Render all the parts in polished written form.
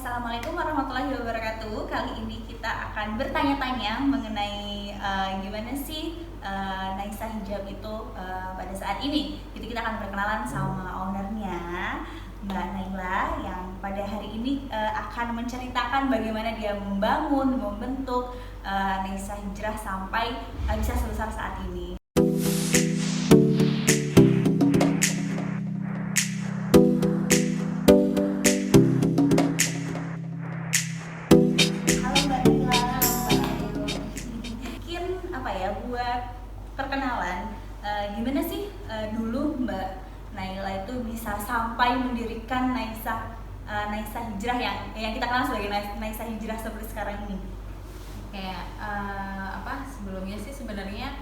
Assalamualaikum warahmatullahi wabarakatuh. Kali ini kita akan bertanya-tanya mengenai gimana sih Naisa Hijab itu pada saat ini. Jadi kita akan berkenalan sama ownernya, Mbak Naila, yang pada hari ini akan menceritakan bagaimana dia membangun, membentuk Naisa Hijrah sampai bisa sebesar saat ini. Buat perkenalan, gimana sih dulu Mbak Naila itu bisa sampai mendirikan Naisa Hijrah yang kita kenal sebagai Naisa Hijrah seperti sekarang ini? Kayak sebelumnya sih sebenarnya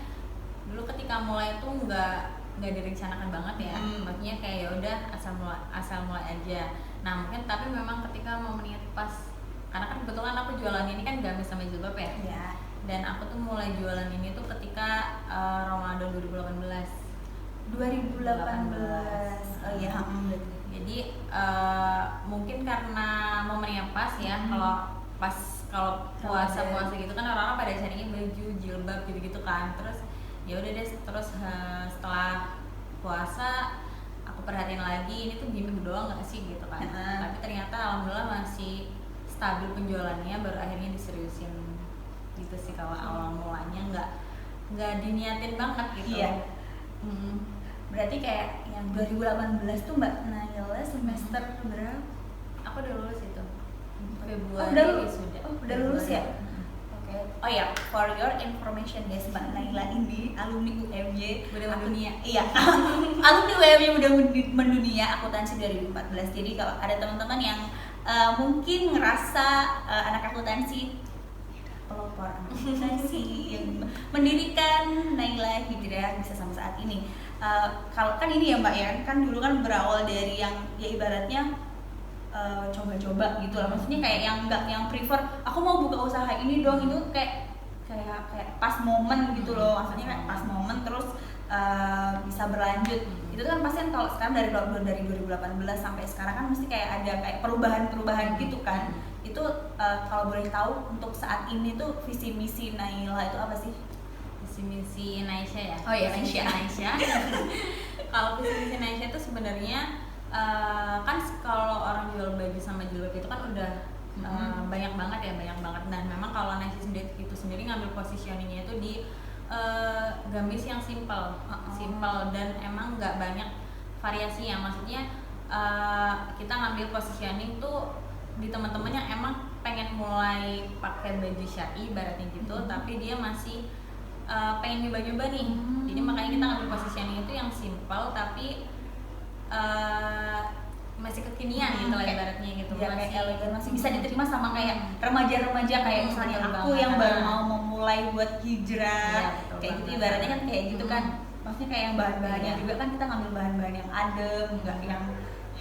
dulu ketika mulai itu nggak direncanakan banget ya. Maksudnya kayak ya udah asal mulai aja. Nah mungkin tapi memang ketika momennya pas, karena kan kebetulan aku jualan ini kan gamis sama jilbab ya. Ya. Dan aku tuh mulai jualan ini tuh ketika Ramadan 2018. 2018. Oh iya. Jadi mungkin karena momennya pas ya. Kalau puasa gitu kan orang-orang pada carinya baju jilbab gitu kan. Terus ya udah deh, setelah puasa aku perhatiin lagi ini tuh gimmick doang nggak sih gitu kan. Tapi ternyata alhamdulillah masih stabil penjualannya, baru akhirnya diseriusin gitu sih. Kalau awal mulanya nggak diniatin banget gitu. Iya. Berarti kayak yang 2018 tuh Mbak Naila semester berapa? Aku udah lulus itu Februari. sudah. Udah lulus ya? Oke. Oh ya, for your information guys, Mbak Naila ini alumni UMJ Muda Mendunia. Iya. Alumni UMJ Muda Mendunia akuntansi 2014. Jadi kalau ada teman-teman yang mungkin ngerasa anak akuntansi pelopor akuntansi yang mendirikan Naila Hijrah bisa sampai saat ini. Kalau kan ini ya Mbak ya, kan dulu kan berawal dari yang ya ibaratnya coba-coba gitu lah. Maksudnya kayak yang prefer aku mau buka usaha ini dong, itu kayak pas momen gitu loh. Maksudnya kayak pas momen terus bisa berlanjut. Itu kan pasti kan kalau sekarang dari 2018 sampai sekarang kan mesti kayak ada kayak perubahan gitu kan. Itu kalau boleh tahu untuk saat ini tuh visi misi Naila itu apa sih? Visi misi Naisha ya. Oh iya, Naisha. Kalau visi misi Naisha itu sebenarnya kan kalau orang jual baju sama jilbab itu kan udah banyak banget. Dan memang kalau Naisha itu sendiri ngambil positioningnya itu di gamis yang simple dan emang nggak banyak variasi ya. Maksudnya kita ngambil positioning tuh di teman-teman yang emang pengen mulai pakai baju syar'i ibaratnya gitu, tapi dia masih pengen nyoba-nyoba nih. Jadi makanya kita ngambil positioning itu yang simple tapi masih kekinian gitu lah ibaratnya gitu. Ya, masih elegan, masih bisa diterima sama kayak remaja-remaja kayak misalnya aku yang baru mau memulai buat hijrah, kayak gitu ibaratnya kan kayak gitu kan. Maksudnya kayak yang bahan-bahannya juga kan kita ngambil bahan-bahan yang adem, nggak yang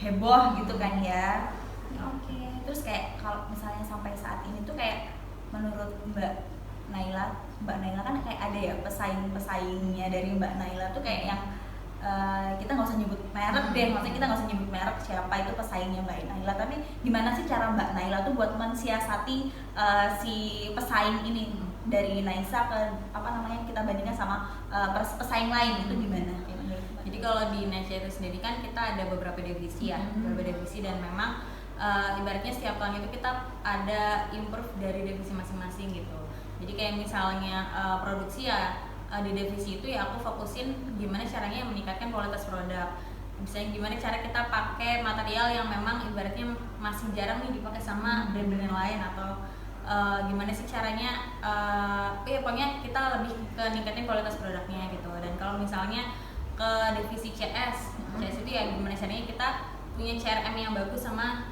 heboh gitu kan ya. Oke. Terus kayak kalau misalnya sampai saat ini tuh kayak menurut Mbak Naila kan kayak ada ya pesaingnya dari Mbak Naila tuh kayak yang kita nggak usah nyebut merek deh, maksudnya kita nggak usah nyebut merek siapa itu pesaingnya Mbak Naila, tapi gimana sih cara Mbak Naila tuh buat mensiasati si pesaing ini dari Naisa ke kita bandingkan sama pesaing lain itu gimana? Jadi kalau di Naisa itu sendiri kan kita ada beberapa divisi ya, dan memang ibaratnya setiap tahun itu kita ada improve dari divisi masing-masing gitu. Jadi kayak misalnya produksi ya, di divisi itu ya aku fokusin gimana caranya meningkatkan kualitas produk. Misalnya gimana cara kita pakai material yang memang ibaratnya masih jarang nih dipakai sama brand-brand lain, atau gimana sih caranya pokoknya kita lebih ke ningkatin kualitas produknya gitu. Dan kalau misalnya ke divisi CS itu ya gimana caranya kita punya CRM yang bagus sama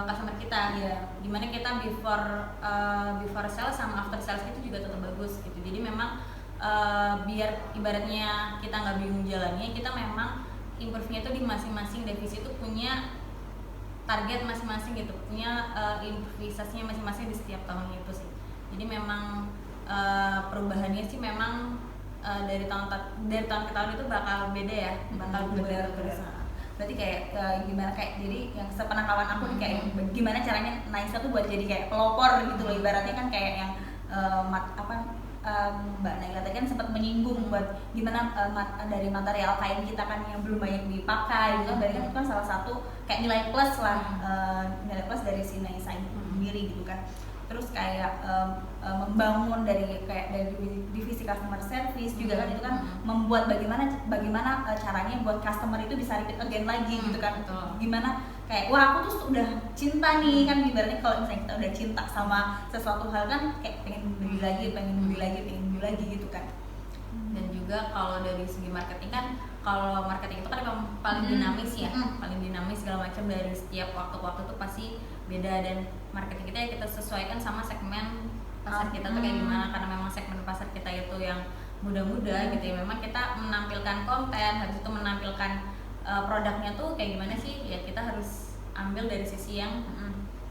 customer kita. Gimana kita before sales sama after sales itu juga tetap bagus gitu. Jadi memang biar ibaratnya kita nggak bingung jalannya, kita memang improve-nya itu di masing-masing divisi itu punya target masing-masing gitu, punya improvisasinya masing-masing di setiap tahunnya itu sih. Jadi memang perubahannya sih memang dari tahun ke tahun itu bakal beda ya, bakal berubah terus. berarti kayak gimana kayak jadi yang sepenangkapan aku nih kayak gimana caranya Naisa tuh buat jadi kayak pelopor gitu loh, ibaratnya kan kayak yang Mbak Naila tadi kan sempat menyinggung buat gimana dari material kain kita kan yang belum banyak dipakai gitu kan, berarti kan itu kan salah satu kayak nilai plus lah, nilai plus dari si Naisa sendiri gitu kan. Terus kayak membangun dari divisi customer service juga kan, itu kan membuat bagaimana caranya buat customer itu bisa repeat again lagi gitu kan. Gimana kayak wah aku tuh udah cinta nih kan, ibaratnya kalau misalnya kita udah cinta sama sesuatu hal kan kayak pengen beli lagi gitu kan. Dan juga kalau dari segi marketing kan, kalau marketing itu kan memang paling dinamis ya, paling dinamis segala macam, dari setiap waktu tuh pasti beda, dan marketing kita ya kita sesuaikan sama segmen pasar kita tuh kayak gimana, karena memang segmen pasar kita itu yang muda-muda gitu ya. Memang kita menampilkan konten, habis itu menampilkan produknya tuh kayak gimana sih ya, kita harus ambil dari sisi yang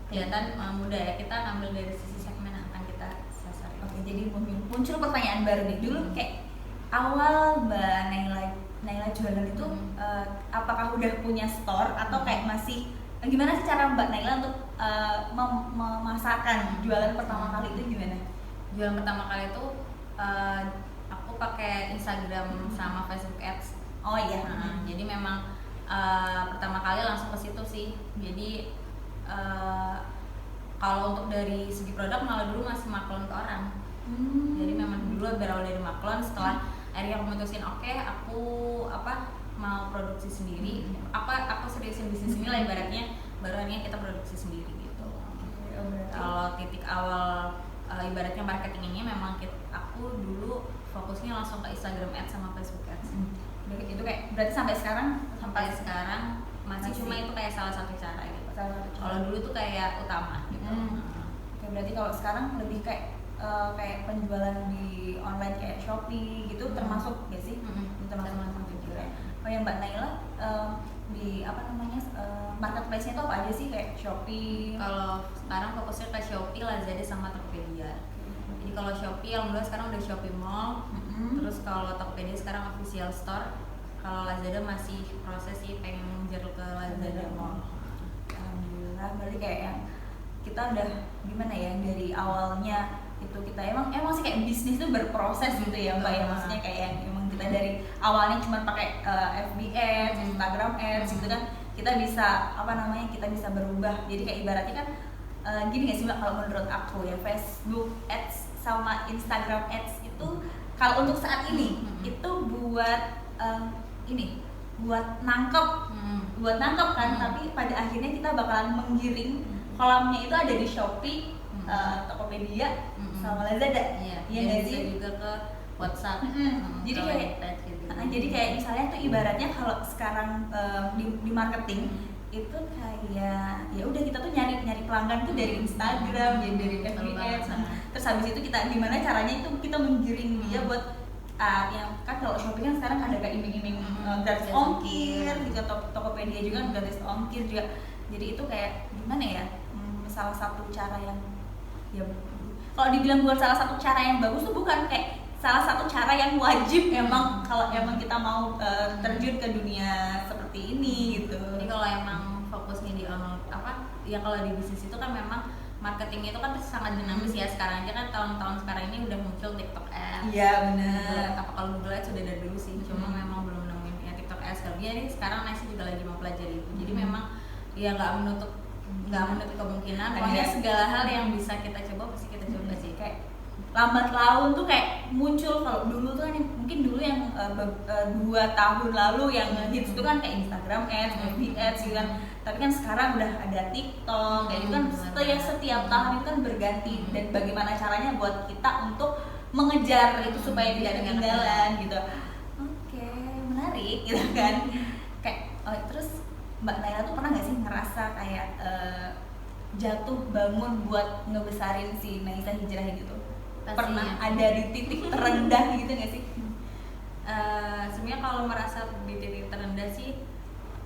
kelihatan muda ya, kita ambil dari sisi segmen yang akan kita sasar. Oke, jadi muncul pertanyaan baru nih. Dulu kayak awal Mbak Naila jualan itu apakah udah punya store atau kayak masih gimana sih cara Mbak Naila untuk memasarkan jualan pertama kali itu gimana? Jualan pertama kali itu aku pakai Instagram sama Facebook Ads. Oh iya. Jadi memang pertama kali langsung ke situ sih. Jadi kalau untuk dari segi produk malah dulu masih maklon ke orang. Jadi memang dulu berawal dari maklon, setelah akhirnya aku mutusin oke, aku mau produksi sendiri, aku seriusin bisnis ini lah ibaratnya, baru akhirnya kita produksi sendiri gitu. Kalau titik awal ibaratnya marketing ini memang aku dulu fokusnya langsung ke Instagram Ads sama Facebook Ads. Itu kayak berarti sampai sekarang masih cuma itu kayak salah satu cara gitu. Kalau dulu tuh kayak utama gitu. Oke, berarti kalau sekarang lebih kayak penjualan di online kayak Shopee gitu termasuk gak sih? Termasuk juga. Oh ya Mbak Naila di marketplace-nya itu apa aja sih, kayak Shopee? Kalau sekarang fokusnya ke Shopee, Lazada sama Tokopedia. Jadi kalau Shopee alhamdulillah sekarang udah Shopee Mall. Terus kalau Tokopedia sekarang official store. Kalau Lazada masih proses sih, pengen ngejar ke Lazada Mall. Alhamdulillah, berarti kayak yang kita udah gimana ya, dari awalnya itu kita emang sih kayak bisnis tuh berproses gitu ya Mbak ya, maksudnya kayak yang emang kita dari awalnya cuma pakai FB Ads, Instagram Ads gitu kan, kita bisa kita bisa berubah. Jadi kayak ibaratnya kan gini nggak sih Mbak, kalau menurut aku ya, Facebook Ads sama Instagram Ads itu kalau untuk saat ini itu buat buat nangkep kan, tapi pada akhirnya kita bakalan menggiring kolamnya itu ada di Shopee, Tokopedia sama Lazada. Iya nggak sih? Juga ke WhatsApp. Jadi kayak misalnya tuh ibaratnya kalau sekarang di marketing itu kayak ya udah kita tuh nyari pelanggan tuh dari Instagram, jadi dari FB Ads. Terus habis itu kita gimana caranya itu kita menggiring dia buat yang kan kalau Shopee kan sekarang ada kayak iming-iming gratis ongkir gitu, Tokopedia juga gratis ongkir juga. Jadi itu kayak gimana ya, salah satu cara yang ya kalau dibilang bukan salah satu cara yang bagus tuh bukan, kayak salah satu cara yang wajib emang kalau emang kita mau terjun ke dunia seperti ini gitu. Jadi kalau emang fokusnya di ya kalau di bisnis itu kan memang marketing itu kan sangat dinamis ya. Sekarang aja kan tahun-tahun sekarang ini udah muncul TikTok Ads. Iya benar. Kalau Google Ads sudah dari dulu sih, cuma memang belum nemuin ya TikTok Ads. Kalau dia ini sekarang Nasi juga lagi mau pelajari itu. Jadi memang ya nggak menutup kemungkinan. Pokoknya segala hal yang bisa kita coba pasti kita coba sih. Kayak lambat laun tuh kayak muncul, kalau dulu tuh kan mungkin dulu yang 2 tahun lalu yang hits itu kan kayak Instagram Ads, FB Ads gitu kan. Tapi kan sekarang udah ada TikTok, kayak itu kan setiap tahun itu kan berganti, dan bagaimana caranya buat kita untuk mengejar itu supaya tidak ketinggalan gitu. Oke, menarik gitu kan. Kayak terus Mbak Naila tuh pernah nggak sih ngerasa kayak jatuh bangun buat ngebesarin si Naisa Hijrah gitu? Pernah ada di titik terendah gitu nggak sih? Sebenarnya kalau merasa di titik terendah sih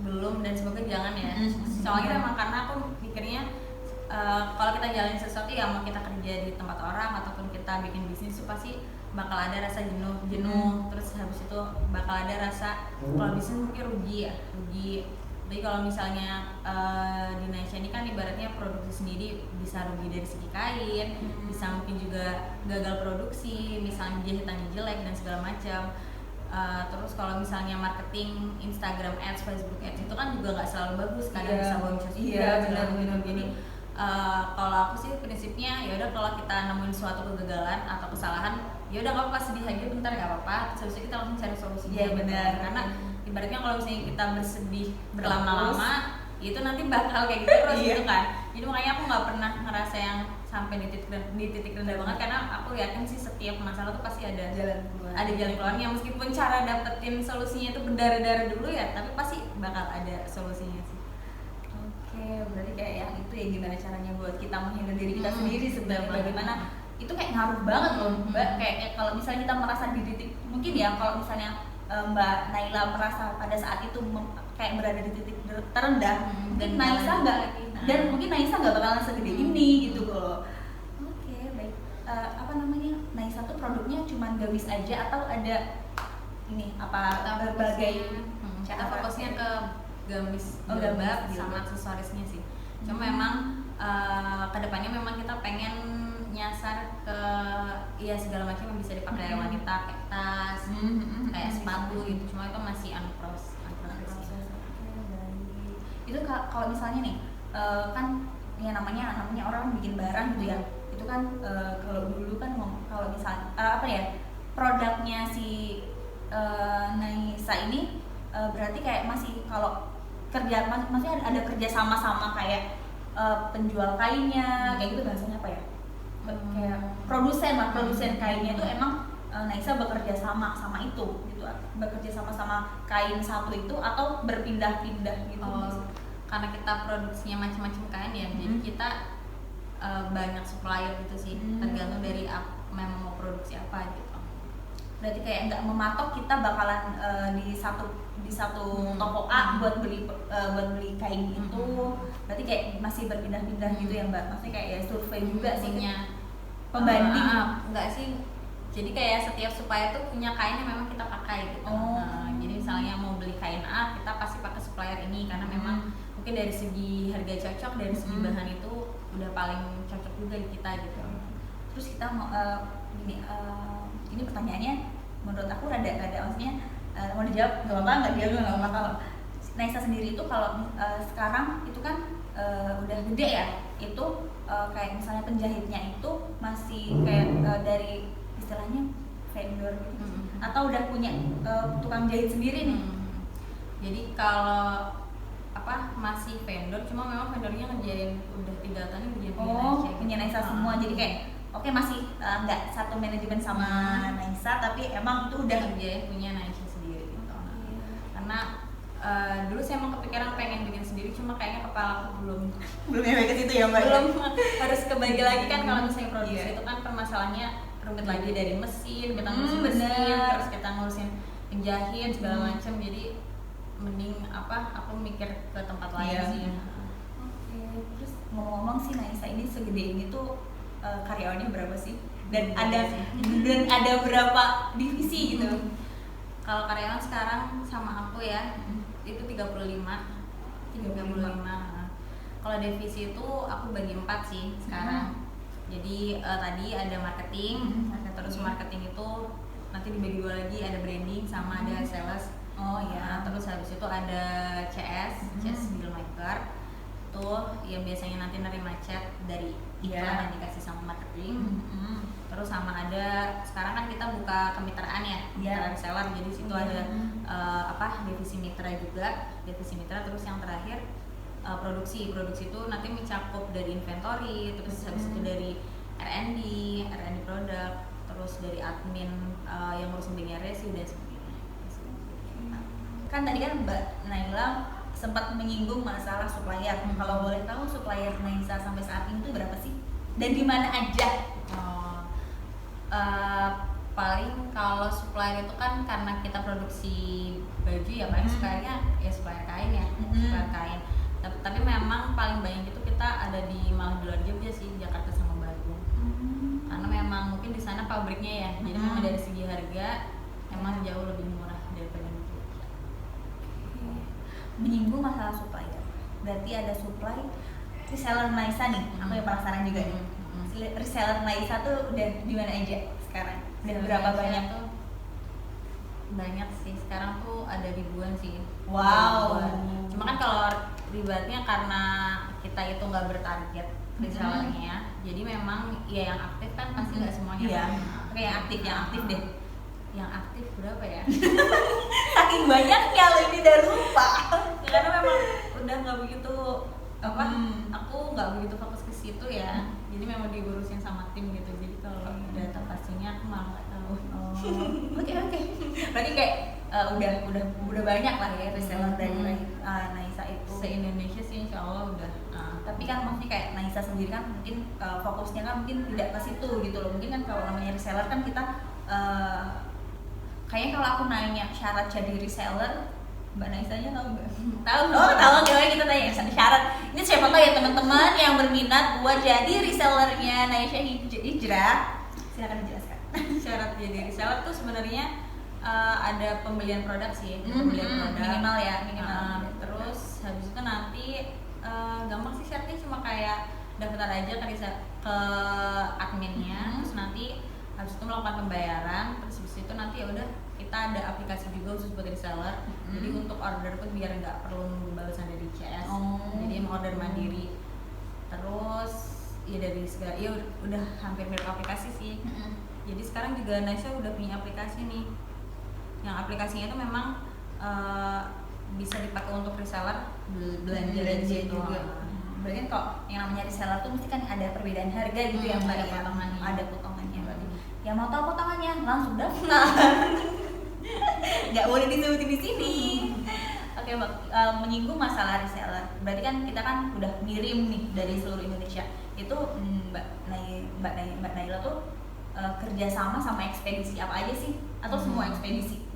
belum, dan semoga jangan ya. Soalnya memang karena aku mikirnya kalau kita jalanin sesuatu ya, mau kita kerja di tempat orang ataupun kita bikin bisnis itu pasti bakal ada rasa jenuh. Terus habis itu bakal ada rasa kalau bisnis mungkin rugi Jadi kalau misalnya di Naisha ini kan ibaratnya produksi sendiri bisa rugi dari segi kain, bisa mungkin juga gagal produksi, misalnya jahitannya jelek dan segala macam. Terus kalau misalnya marketing Instagram ads, Facebook ads itu kan juga nggak selalu bagus, kadang bisa boncos juga, benar gitu. Jadi kalau aku sih prinsipnya ya udah kalau kita nemuin suatu kegagalan atau kesalahan, ya udah nggak apa-apa, sedih aja bentar nggak apa-apa, terus kita langsung cari solusinya. Iya, benar. Karena ibaratnya kalau misalnya kita bersedih berlama-lama itu nanti bakal kayak gitu terus gitu kan. Jadi makanya aku nggak pernah ngerasa yang sampai di titik rendah banget, karena aku yakin sih setiap masalah tuh pasti ada jalan keluarnya, meskipun cara dapetin solusinya itu berdarah-darah dulu ya, tapi pasti bakal ada solusinya sih. Oke, berarti kayak yang itu ya gimana caranya buat kita menghindar diri kita sendiri sebenarnya, bagaimana itu kayak ngaruh banget loh Mbak. Kayak kalau misalnya kita merasa di titik, mungkin ya kalau misalnya Mbak Naila merasa pada saat itu kayak berada di titik terendah, mungkin Naisa nggak, dan mungkin Naisa nggak bakalan segede ini gitu loh. Oke, baik. Apa namanya, Naisa tuh produknya cuma gamis aja atau ada ini apa berbagai cara? Fokusnya ke gamis, jilbab sama aksesorisnya sih. Cuma memang kedepannya memang kita pengen nyasar ke ya segala macam yang bisa dipakai wanita, kayak tas, kayak sepatu gitu. Cuma itu masih unproses. Itu kalau misalnya nih kan ya namanya orang bikin barang gitu ya, itu kan kalau dulu kan kalau misalnya apa ya, produknya si Naisa ini berarti kayak masih kalau kerja maksudnya ada kerja sama kayak penjual kainnya kayak gitu, bahasanya apa ya, kayak produsen kainnya itu emang Naisa bekerja sama itu gitu, bekerja sama kain satu itu atau berpindah-pindah gitu. Karena kita produksinya macam-macam kain ya, jadi kita banyak supplier gitu sih, tergantung dari memang mau produksi apa gitu. Berarti kayak nggak mematok kita bakalan di satu toko A buat beli kain itu, berarti kayak masih berpindah-pindah gitu ya Mbak, maksudnya kayak ya survei juga sih pembanding. Enggak sih, jadi kayak setiap supplier tuh punya kain yang memang kita pakai gitu. Jadi misalnya mau beli kain A, kita pasti pakai supplier ini karena memang mungkin dari segi harga cocok, dari segi bahan itu udah paling cocok juga di kita gitu. Terus kita mau ini pertanyaannya menurut aku rada maksudnya mau dijawab nggak apa-apa, nggak dijawab nggak apa-apa. Kalau Naisa sendiri itu kalau sekarang itu kan udah gede ya, itu kayak misalnya penjahitnya itu masih kayak dari istilahnya vendor gitu, atau udah punya tukang jahit sendiri nih? Jadi kalau masih vendor, cuma memang vendornya ngerjain udah 3 tahun ngerjain punya Naisa semua, jadi kayak masih nggak satu manajemen sama Naisa, tapi emang itu udah ngerjain punya Naisa sendiri gitu. Karena dulu saya emang kepikiran pengen bikin sendiri, cuma kayaknya kepala aku belum nyampe ke situ ya Mbak. Belum harus kebagi lagi kan kalau misalnya produksi itu kan permasalahannya rumit lagi, dari mesin, kita ngurusin mesin, terus kita ngurusin penjahit segala macam, jadi mending aku mikir ke tempat lain sih. Terus ngomong-ngomong sih, Naisa ini segede ini tuh karyawannya berapa sih? Dan ada berapa divisi gitu? Kalau karyawan sekarang sama aku ya itu 35. Kalau divisi itu aku bagi 4 sih sekarang. Jadi tadi ada marketing, terus marketing itu nanti dibagi 2 lagi, ada branding sama ada sales. Terus habis itu ada CS deal maker, tuh yang biasanya nanti nerima chat dari iklan yang dikasih sama marketing. Terus sama ada sekarang kan kita buka kemitraan ya, kemitraan seller, jadi situ ada divisi mitra juga, divisi mitra. Terus yang terakhir produksi itu nanti mencakup dari inventory, terus habis itu dari R&D produk, terus dari admin yang ngurusin bagian resi dan sebagainya. Kan tadi kan Mbak Naila sempat menyinggung masalah supplier. Kalau boleh tahu supplier Naisa sampai saat ini tuh berapa sih? Dan di mana aja? Paling kalau supplier itu kan karena kita produksi baju ya, paling suppliernya ya supplier kain ya, supplier kain. Tapi memang paling banyak itu kita ada di malah di luar Jogja sih, Jakarta sama Bandung. Karena memang mungkin di sana pabriknya ya, jadi memang dari segi harga emang jauh lebih murah daripada di Jogja. menyinggung masalah supplier. Berarti ada supply reseller Naisa nih. Aku yang penasaran juga nih. Reseller Naisa tuh udah di mana aja sekarang? Udah berapa banyak? Tuh banyak sih, sekarang tuh ada ribuan sih. Wow. Cuma kan kalau ribetnya karena kita itu nggak bertarget resellernya, jadi memang ya yang aktif kan pasti nggak semuanya. Iya. Kan. Oke, yang aktif deh. Yang aktif berapa ya? Saking banyaknya lo ini udah lupa. Karena memang udah nggak begitu aku nggak begitu fokus ke situ ya. Jadi memang diurusin sama tim gitu. Jadi kalau data pastinya aku malah nggak tahu. Oke. Berarti kayak udah banyak lah ya reseller dari Naisa itu. Se-Indonesia sih insya Allah udah. Tapi kan maksudnya kayak Naisa sendiri kan mungkin fokusnya kan mungkin tidak ke situ gitu loh. Mungkin kan kalau namanya reseller kan kita kayaknya kalau aku nanya syarat jadi reseller, Mbak Naisanya tahu nggak? Tahu. Tahu. Gimana kita tanya syarat. Ini siapa tahu ya teman-teman yang berminat buat jadi resellernya Naisa Hijrah. Silakan dijelaskan. Syarat jadi reseller tuh sebenarnya ada pembelian produk sih, pembelian produk minimal ya, minimal. Terus habis itu nanti gampang sih syaratnya cuma kayak daftar aja ke adminnya, terus nanti habis itu melakukan pembayaran, terus habis itu nanti ya udah kita ada aplikasi juga khusus buat reseller. Jadi untuk order pun biar nggak perlu nunggu balasan dari CS. Jadi emang order mandiri. Terus ya dari segala ya udah hampir mirip aplikasi sih. Jadi sekarang juga Naisa udah punya aplikasi nih. Yang aplikasinya itu memang bisa dipakai untuk reseller belanja juga. Berarti kan kalau yang namanya reseller tuh mesti kan ada perbedaan harga gitu ya Mbak, ya. Ada potongannya berarti. Ya mau tahu potongannya langsung daftar. Nggak boleh disebutin di sini. Oke Mbak, menyinggung masalah reseller. Berarti kan kita kan udah ngirim nih dari seluruh Indonesia. Itu Mbak Naila tuh kerjasama sama ekspedisi apa aja sih? Atau semua ekspedisi?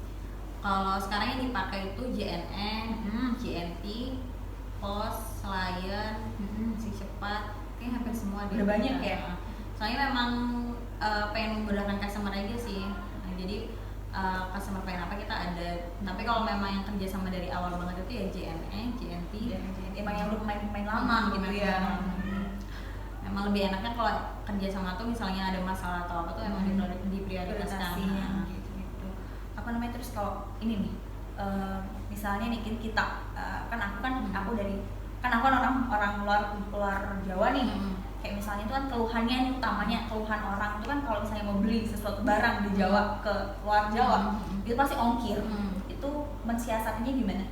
Kalau sekarang yang dipakai itu JNE, JNT, Pos, Lion, Si Cepat, kayaknya hampir semua udah banyak ya. Soalnya memang pengen memudahkan customer aja sih. Nah, jadi customer pengen apa kita ada. Tapi kalau memang yang kerjasama dari awal banget itu ya JNE, JNT, emang yang udah main lama gitu ya. Memang lebih enaknya kalau kerjasama tuh misalnya ada masalah atau apa tuh emang diprioritaskan. Gitu. Apa namanya, terus kalau ini nih misalnya nih kita kan aku kan orang luar Jawa nih. Kayak misalnya itu kan keluhannya nih, utamanya keluhan orang itu kan kalau misalnya mau beli sesuatu barang di Jawa ke luar Jawa itu pasti ongkir. Itu mensiasatinya gimana?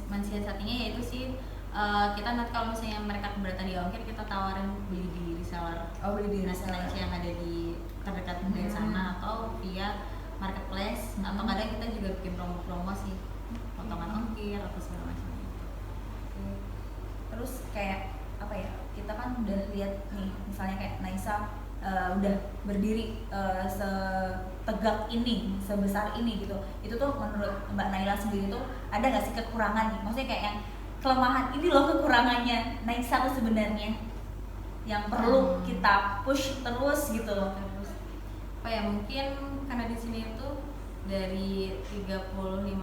Mensiasatinya yaitu sih kita nanti kalau misalnya mereka keberatan di ongkir, kita tawarin beli di reseller. Beli di reseller yang ada di terdekat dari sana atau via marketplace, atau kadang kita juga bikin promo-promo sih, potongan ongkir atau segala macam. Terus kayak apa ya, kita kan udah lihat nih misalnya kayak Naisa udah berdiri setegak ini, sebesar ini gitu. Itu tuh menurut Mbak Naila sendiri tuh ada nggak sih kekurangan nih? Maksudnya kayak yang kelemahan, ini loh kekurangannya Naisa tuh sebenarnya yang perlu kita push terus gitu. Apa ya, mungkin karena di sini itu dari 35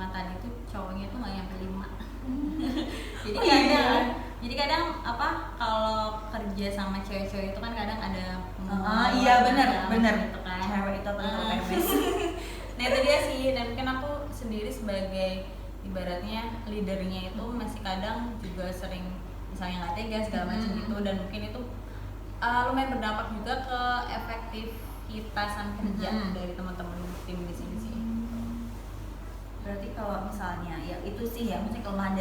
tadi itu cowoknya tuh nggak nyampe 5. Jadi kadang apa, kalau kerja sama cewek-cewek itu kan kadang ada iya benar gitu kan. Cewek itu Nah itu dia sih, dan mungkin aku sendiri sebagai ibaratnya leadernya itu masih kadang juga sering misalnya nggak tega segala macam gitu, dan mungkin itu lumayan berdampak juga ke efektivitasan kerja dari teman-teman tim di sini sih. Berarti kalau misalnya ya itu sih ya, maksudnya kelemahan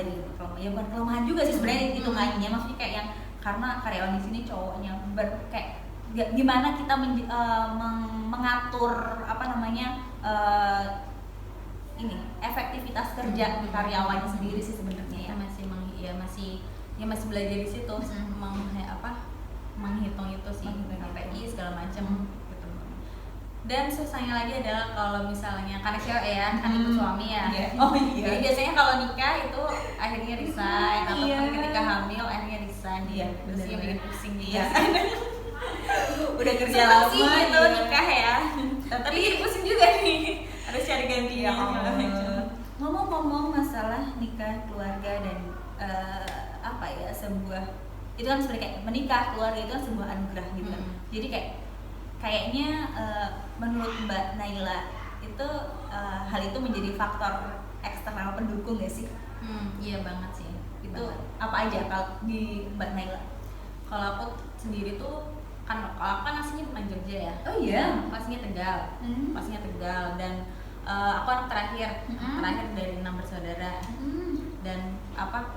ya bukan kelemahan juga sih sebenarnya hitungannya, maksudnya kayak yang karena karyawan di sini cowoknya kayak gimana kita mengatur apa namanya ini efektivitas kerja karyawannya sendiri sih sebenarnya ya. masih belajar di situ, menghitung itu sih, KPI segala macam gitu. Dan susahnya lagi adalah kalau misalnya karena cewek ya, kan ikut suami ya. Jadi biasanya kalau nikah itu akhirnya resign, ataupun ketika hamil akhirnya resign. Terus yang bikin pusing dia. Udah kerja lama gitu nikah ya. Tapi bikin pusing juga nih. Harus cari gantinya. Ngomong-ngomong masalah nikah, keluarga dan apa ya, sebuah itu kan sebenarnya kayak menikah, keluarga itu kan sebuah anugerah gitu kan. Jadi kayaknya menurut Mbak Naila itu hal itu menjadi faktor eksternal pendukung gak sih? Iya banget sih. Itu apa aja kalau di Mbak Naila? Kalau aku sendiri tuh kalau aku kan aslinya bukan Jogja ya. Oh iya. Pastinya Tegal. Pastinya Tegal dan aku anak terakhir dari 6 bersaudara. Dan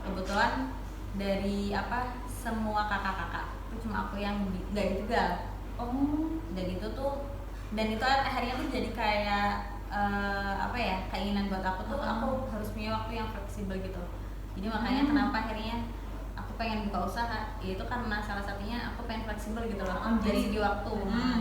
kebetulan dari semua kakak-kakak itu cuma aku yang nggak di Tegal. Dan itu akhirnya tuh jadi kayak keinginan buat aku tuh aku harus punya waktu yang fleksibel gitu. Jadi makanya kenapa akhirnya aku pengen buka usaha, itu karena salah satunya aku pengen fleksibel gitu loh, dari segi waktu.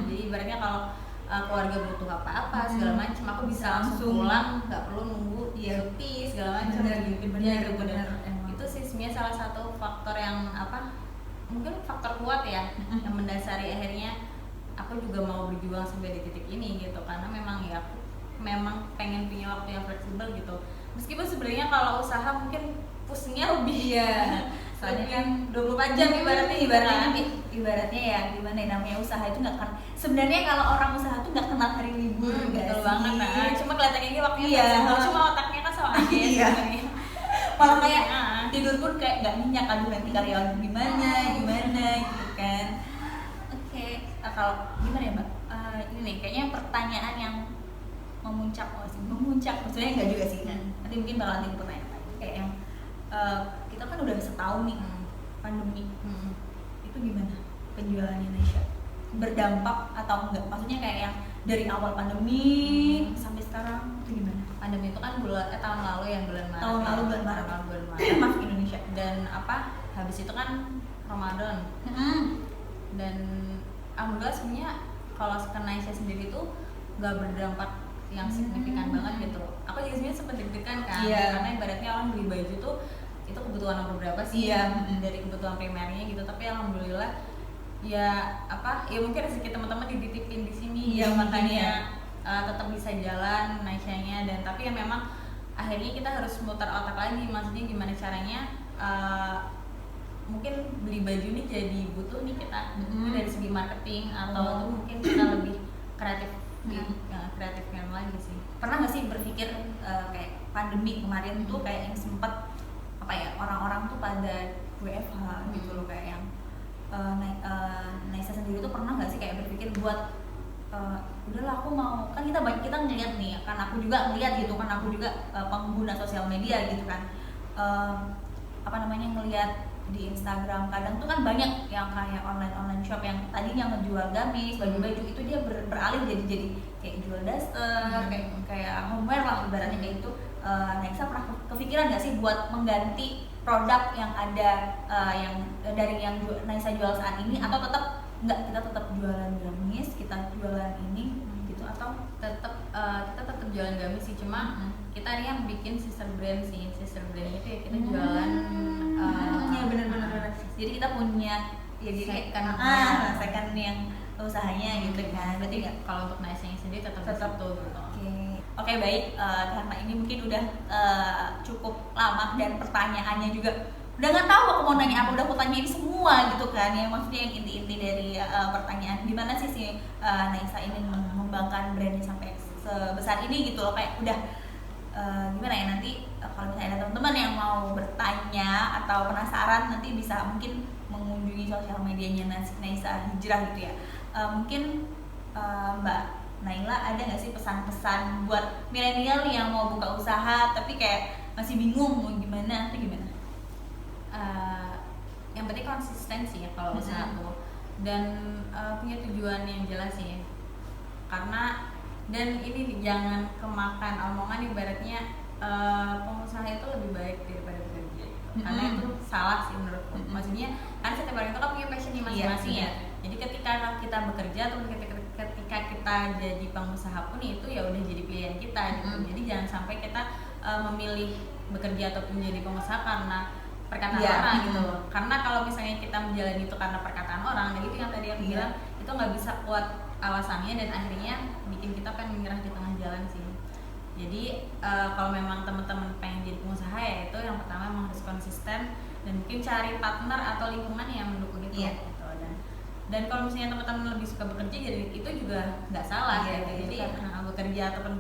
Jadi ibaratnya kalau keluarga butuh apa-apa segala macam, aku bisa langsung pulang, nggak perlu nunggu cuti segala macam. Bener. Itu sih sebenarnya salah satu faktor yang mungkin faktor kuat ya, yang mendasari akhirnya aku juga mau berjuang sampai di titik ini gitu, karena memang aku pengen punya waktu yang fleksibel gitu. Meskipun sebenarnya kalau usaha mungkin pusingnya lebih soalnya kan 24 jam ibaratnya ya gimana ya, namanya usaha itu nggak kan sebenarnya, kalau orang usaha tuh nggak kenal hari libur. Betul banget. Cuma kelihatannya ini waktunya cuma otaknya kan sama aja ya sebenarnya. Malah kayak tidur pun kayak nggak nyenyak, aduh nanti karyawan gimana gitu kan. Oke, kalau gimana ya Mbak, ini nih kayaknya pertanyaan yang memuncak maksudnya enggak juga sih kan, nanti mungkin bakal nanti pertanyaan kayak yang kita kan udah setahun nih pandemi, itu gimana penjualannya Naisha, berdampak atau enggak, maksudnya kayak yang dari awal pandemi sampai sekarang itu gimana? Pandemi itu kan tahun lalu ya, bulan Maret masuk Indonesia, dan habis itu kan Ramadan. Dan alhamdulillah sebenarnya kalau ke Naisha sendiri tuh nggak berdampak yang signifikan banget gitu. Aku juga sebenarnya sempat deg-degan kan, karena ibaratnya orang beli baju tuh itu kebutuhan nomor berapa sih, dari kebutuhan primernya gitu. Tapi alhamdulillah ya mungkin rezeki teman-teman dititipin di sini, makanya tetap bisa jalan Naisha-nya. Dan tapi ya memang akhirnya kita harus muter otak lagi, maksudnya gimana caranya mungkin beli baju nih jadi butuh nih kita, dari segi marketing atau tuh mungkin kita lebih kreatif kreatifnya lagi sih. Pernah nggak sih berpikir kayak pandemi kemarin tuh kayak yang sempet orang-orang tuh pada WFH gitu loh, kayak yang Naisa sendiri tuh pernah nggak sih kayak berpikir buat udahlah aku mau, kan kita ngeliat nih, kan aku juga ngeliat gitu kan, aku juga pengguna sosial media gitu kan, ngeliat di Instagram kadang tuh kan banyak yang kayak online shop yang tadinya ngejual gamis, baju-baju itu dia beralih jadi kayak jual daster, kayak homeware lah ibaratnya kayak itu. Naisa pernah kepikiran nggak sih buat mengganti produk yang ada yang dari yang Naisa jual saat ini, atau tetap nggak, kita tetap jualan gamis, kita jualan ini gitu, atau kita tetap jualan gamis sih, cuma kita ini yang bikin sister brand itu ya kita jualan ya benar-benar. Jadi kita punya second yang usahanya gitu kan. Berarti nggak, kalau untuk Naisha sendiri tetap tuh gitu. Oke, baik. Karena ini mungkin udah cukup lama dan pertanyaannya juga udah nggak tahu aku mau nanya apa, udah aku tanyain semua gitu kan ya, maksudnya yang inti-inti dari pertanyaan gimana sih si Naisa ini mengembangkan brandnya sampai sebesar ini gitu loh, kayak udah gimana ya, nanti kalau misalnya ada teman-teman yang mau bertanya atau penasaran, nanti bisa mungkin mengunjungi sosial medianya Naisa Hijrah gitu ya. Mungkin Mbak Naila ada nggak sih pesan-pesan buat milenial yang mau buka usaha tapi kayak masih bingung mau gimana atau gimana? Yang penting konsistensi ya kalau usaha tuh, dan punya tujuan yang jelas sih, karena dan ini jangan kemakan omongan ibaratnya pengusaha itu lebih baik daripada bekerja, karena itu salah sih menurutku. Maksudnya kan setiap orang itu kan punya passionnya masing-masing ya. Jadi ketika kita bekerja atau ketika kita jadi pengusaha pun itu ya udah jadi pilihan kita gitu. Jadi jangan sampai kita memilih bekerja ataupun jadi pengusaha karena perkataan orang gitu. Karena kalau misalnya kita menjalani itu karena perkataan orang, dan itu yang tadi aku bilang itu nggak bisa kuat alasannya, dan akhirnya bikin kita pengen menyerah di tengah jalan sih. Jadi kalau memang teman-teman pengen jadi pengusaha ya itu yang pertama memang harus konsisten dan mungkin cari partner atau lingkungan yang mendukung itu Iya. gitu. Dan kalau misalnya teman-teman lebih suka bekerja jadi itu juga nggak salah Iya, gitu. Jadi bekerja ataupun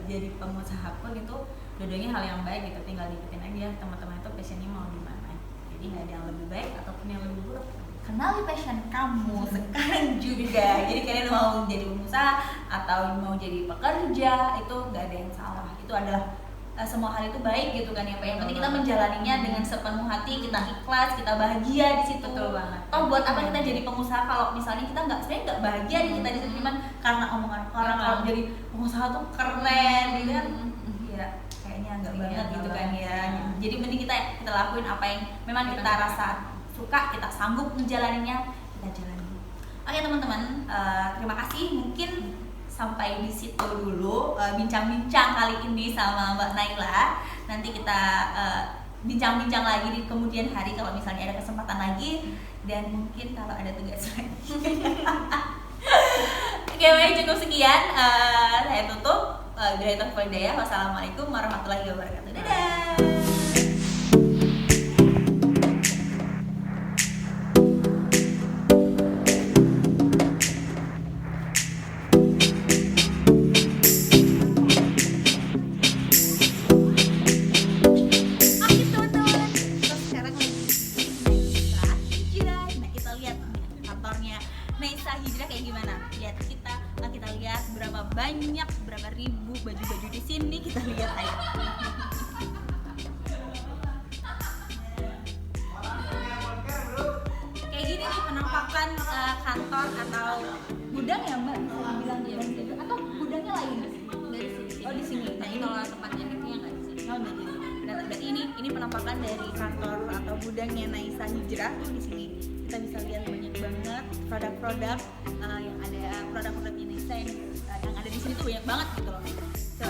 jadi pengusaha pun itu dua-duanya hal yang baik gitu, tinggal diikutin aja teman-teman itu passionnya mau di mana. Jadi nggak ada yang lebih baik ataupun yang lebih buruk. Kenali passion kamu sekarang juga. Jadi kalian mau jadi pengusaha atau mau jadi pekerja itu nggak ada yang salah. Itu adalah semua hal itu baik gitu kan ya Pak. Yang penting kita menjalaninya dengan sepenuh hati, kita ikhlas, kita bahagia di situ. Betul banget. Oh buat apa kita jadi pengusaha kalau misalnya kita sebenarnya nggak bahagia nih kita di situ cuman karena omongan orang kalau jadi pengusaha tuh keren gitu kan. Iya, kayaknya nggak banget gitu kan ya. Jadi mending kita lakuin apa yang memang kita rasa suka, kita sanggup menjalaninya, kita jalani. Oke teman-teman, terima kasih. Mungkin sampai di situ dulu bincang-bincang kali ini sama Mbak Naila. Nanti kita bincang-bincang lagi di kemudian hari kalau misalnya ada kesempatan lagi dan mungkin kalau ada tugas lagi. Oke, baik, cukup sekian. Saya tutup. Bila taufiq wal hidayah. Wassalamualaikum warahmatullahi wabarakatuh. Dadah. Berapa ribu baju-baju di sini, kita lihat aja. Kayak gini nih penampakan kantor atau gudang ya Mbak, bisa dibilang gitu. Atau gudangnya lain dari sini. Oh di sini. Nah, kalau tempatnya itu yang nggak di sini. Oh nggak di sini. Berarti ini penampakan dari kantor atau gudangnya Naisa Hijrah di sini. Kita bisa lihat banyak banget produk-produk yang ada, produk-produk Naisa yang ada di sini tuh banyak banget gitu loh. So,